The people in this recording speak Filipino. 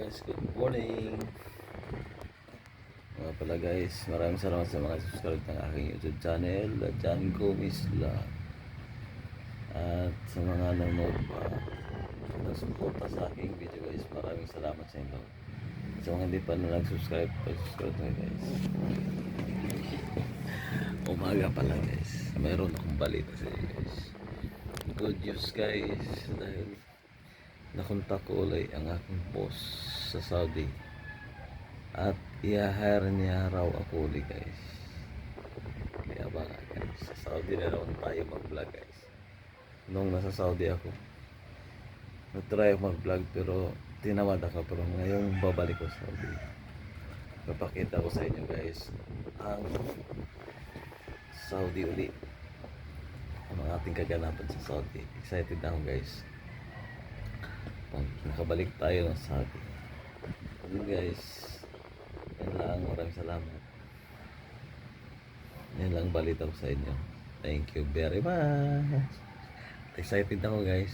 Guys, good morning. Mga pala guys, maraming salamat sa mga subscribe ng aking YouTube channel, John Gomez Vlog. At sa mga nanonood pa, nagsuporta sa aking video guys, maraming salamat sa inyo. Sa mga hindi pa na nag-subscribe, subscribe na guys. Umaga pala guys, mayroon akong balita sa inyo guys. Good news guys, dahil nakontak ko ulit ang aking boss sa Saudi at i-hire niya raw ako ulit guys. Kaya ba nga guys, sa Saudi na raw tayo mag-vlog guys. Nung nasa Saudi ako, nag-try ako mag-vlog pero tinamad ako, pero ngayong babalik ko sa Saudi, papakita ko sa inyo guys ang Saudi ulit, ang mga ating kaganapan sa Saudi. Excited na ako guys pag nakabalik tayo ng Saudi. Yun guys, yan lang, maraming salamat. Yan lang balita ko sa inyo. Thank you very much. Excited ako guys.